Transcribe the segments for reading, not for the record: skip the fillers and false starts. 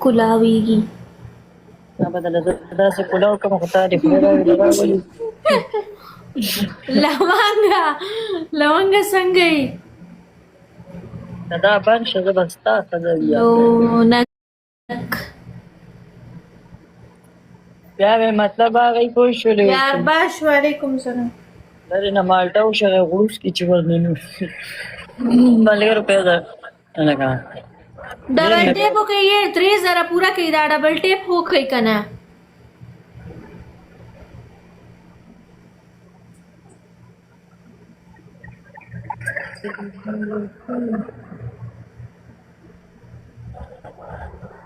کلاویږي. بدل داسې کلاو کوم خو تا دې خدای راولي. لونګه څنګه یې؟ دا بند شه زه به ستا ښځه وي. لونک بیا مې مطلب هغې پوه شولې یار باش وعلیکم سلام. لرې نه مالټه وشغې غوس کې چې ورننو ملګرو پیدا لکه ډبل ټیپ وکړئ یې 3000 پوره کړئ دا ډبل ټیپ وکړئ که نه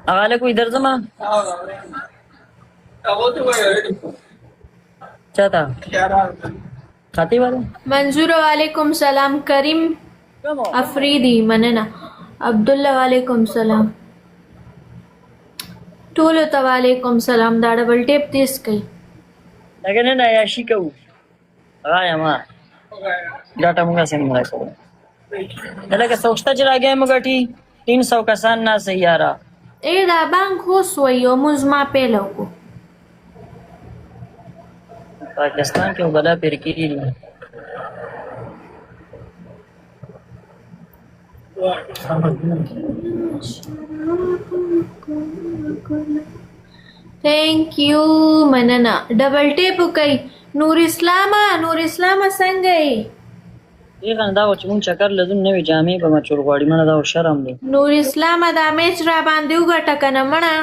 هغه هلک وایي درځمه چاته خطیب والا منظور وعلیکم سلام. کریم افریدی مننه. عبدالله وعلیکم سلام. ټولو ته وعلیکم سلام. دا ډبل ټیپ تیز کړئ. لکه نن عیاشي کوو هغه یم ډاټا مونږ څنګه راکوو لکه سوچته چې راګی مو ګټي 300 کسان ناسه یاره ای دا بانک اوس وایي او موږ ما پیل وکړو. پاکستان کې وبلا پیر کېږي thank you مننه. ډبل ټیپ وکړئ. نور اسلامه څنګه یې؟ دغه دا و چې مونږ چکر لزم نوې جامې به مچور غواړي منه دا شرم دی. نور اسلامه دا میچ را باندې وګټه که نه مړه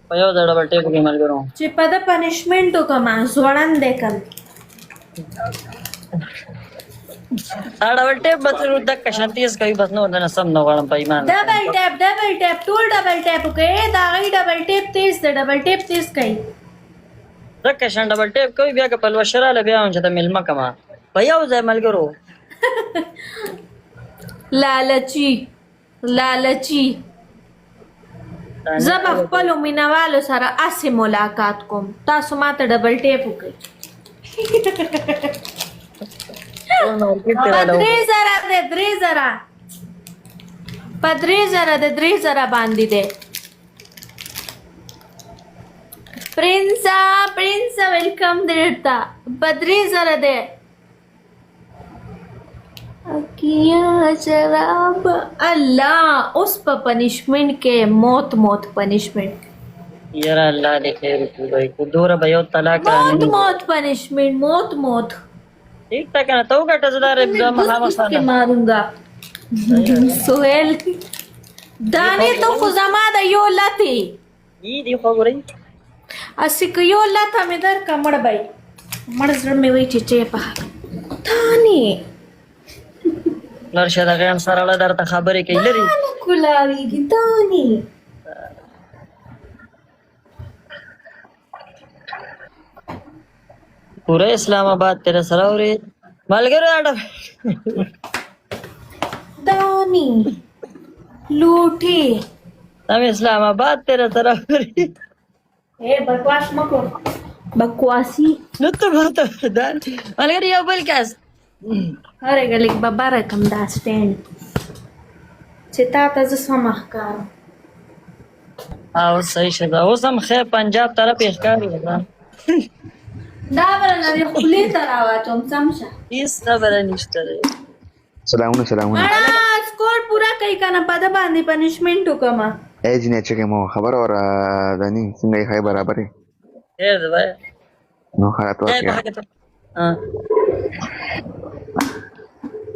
په یو د ډبل ټیپ کې ملګرو چې په ده پنشمنټ وکړمه ځوړند دی کل ډبل ټیپ به تر دقه شان تیز کوي بس نور دنه سم نه غواړم په ایمان ډبل ټیپ ټول ډبل ټیپ وکړئ. د هغې ډبل ټیپ تیز دی. ډبل ټیپ تیز کوي دقه شان ډبل ټیپ کوي بیا که پلوشه راله بیا هم چې ته میلمه کمه په یو ځای ملګرو لالچي زه به خپلو مینهوالو سره اسې ملاقات کوم. تاسو ماته ډبل ټیپ وکړئ. په 3000 باندې دی. پرنس ویلکم درته په 3000 دی. کیا شراب الله اوس په پنشمنٹ کې موت پنشمنٹ یاره الله دې خیر وکړي کو دوره به یو طلاق رانه موت پنشمنٹ موت ٹھیک ٹھاک ہے نا تو کا ٹزدار کے مارونگا سہیل دانے تو خزما دا یو لتی ای دی خو ګورئ اسی که یو لته مې در کا مړ بای مړ زړه مې وای چې په دانی نرشه دغه هم سره له درته خبرې کوي لري کلاویږي دانی پورا اسلام آباد تیرے سره اوري ملګرو دانی لوټي تم اسلام آباد تیرے سره اوري اے بکواس مکو بکواسی نو ته ماته دان ملګری یو بل کس هره غلیک بابا رقم دا سټینډ چې تا ته زه سم ښکار او صحیح شدا اوس هم خیر پنجاب طرف ښکاری ودا دا ورنه دی خلی ته راوچوم سمشه هیڅ خبره نشته سلامونه سکور پورا کوي که نه په ده باندې پنشمنټ وکړمه ای جینې چکې مو خبر اور دانی څنګه یې ښایي برابرې خیر دی بھائی نو خیرات ورکړه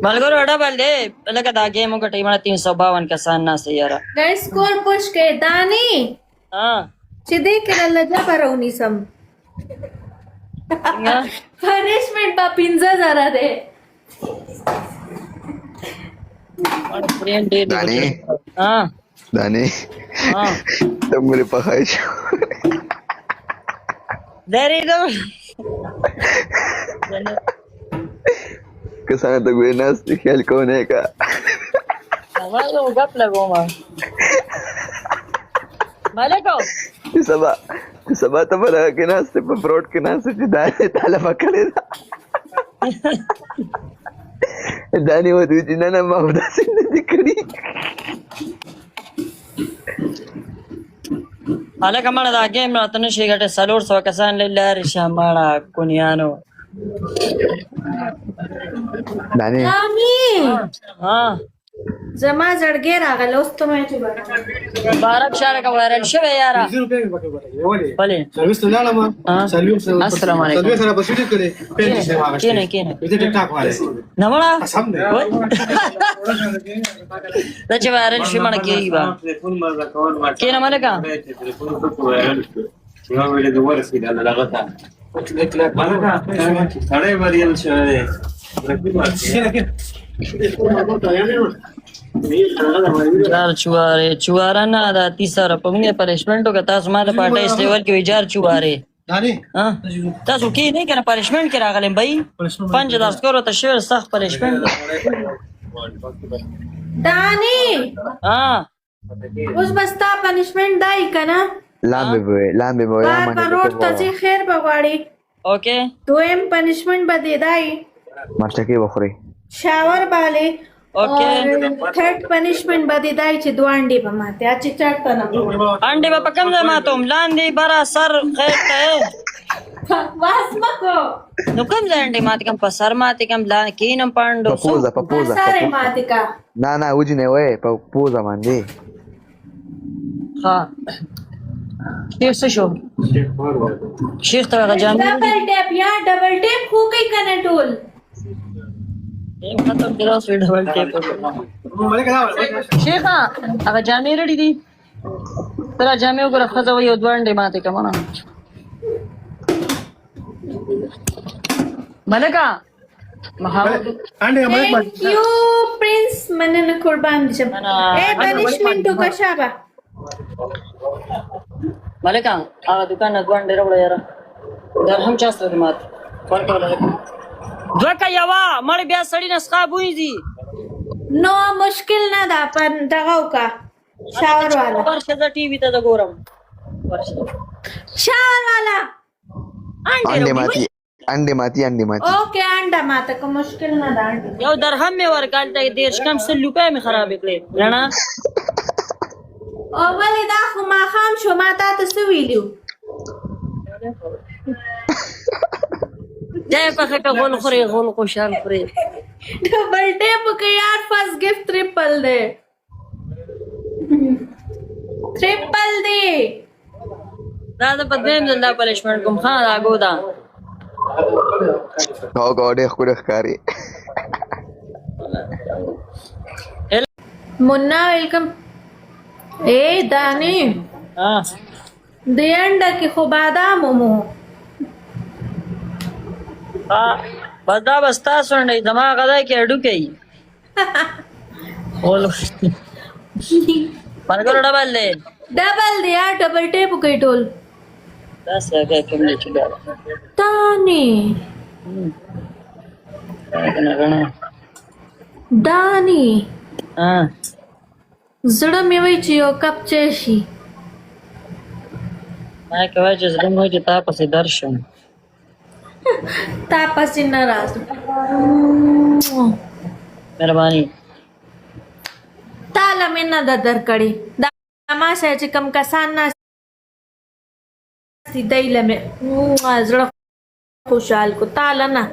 ملګرو ډبل دی لکه دا گیم وګټئ مړه 352 کسان ناسته یاره دا سکور پوش کوي دانی چې دې کې الله جبر ونیسم پنشمنٹ با 15000 دی دانی ته مولې پخای شو درېدم که څنګه ته ګوې ناست خیال کوونه کا ما یو ګپ لګوم مالکو چې سبا ته به کې ناست په فروټ کې ناست چې دا طالبه کړې ده داني ودوی نه نه ما داسې نه دي کړي هلکه مړه دا ګیم راته نشي ګټه 400 کسان لاره شه مړه کونیانو داني مامي ها زما زړګي راغله اوس ته مې چې بارک شارک وایرل شوی یاره بلې سرویس ته لاړم سرویس السلام علیکم. سرویس سره بسوټ کړي پېټ شي هغه کینه کینه دې ټیک ټاک واره نه مړه سم دی دا چې وایرل شي مړه کېږي با کینه ملکه جار چواره نه دا 30 روپے په پنشمنټو که تاسو ما د پټه سټیول کې جار چواره داني ها تاسو کې نه کنه پنشمنټ کې راغلم بھائی 5000 سکور ته شوی سخت پنشمنټ داني ها اوس بستا پنشمنت دای کنه لامبي به یا بار بار روډ ته ځي خیر بغواړي اوکے دویم پنشمنت به دی دای مرچکی بخوري شاور باله اوکے تھرڈ پنشمنت به دی دای چې دوانډي به ماته چې چړته نه انډه په کم ځای ماتوم لاندې برا سر خیر ته واس مکو نو کوم ځای انډه مات کم په سر مات کم لا کینم پاندو پپوزا ساره ماته کا نه وځي نه وای پپوزا باندې ها شیخ څه شو شیخ ته غجام ډبل ټیپ یا ډبل ټیپ خو کوي کنه ټول یو ختم کړو سوي ډبل ټیپ شیخ هغه جامې رډی دي تر جامې وګوره خزه وي دوانډې ماته کمنه ملکا محمد Thank you, Prince. مننه قربان شم. اے پنشمنت کا شابه. ملکا هغه دکان نه دوانډې راوړه یاره درهم چا سره مات دوکه یوا مړ بیا سړی نسخه بوې دي نو مشکل نه ده پر دغه کا شاور والا ورشه د ټي وي ته د ګورم ورشه شاور والا انډه ماتي اوکې انډه ماته کوم مشکل نه ده انډه یو درهم مې ورکال ته 10 کم 100 روپے مې خراب کړې رڼا او ولې دا خو ما خام شو ما تا ته څه ویلو جای په خټه غول خوري غول خوشال خوري ډبل ټیپ کې یار فرست گفت ټریپل دی دا د بدیم زنده پنشمنت کوم خان راګو دا ګوډه ښکاري Munna वेलकम ए दानी ها देंड की खो बादाम मो بدا بستا سنډي دماغ غدا کې اډو کوي اولو پرګور ډبل له डबल दिया डबल टेप कोई टोल دا څنګه کوم نه چي दानी दानी ها زړه مې وای چې یو کپ چای شي ما کوي چې زړه مې چې تا پسې درشم تا پسې نه راځو مهرباني تاله مې نه د درکړې دا ما سره چې کم کسان نه سي دی لمه زړه خوشحال کو تاله نه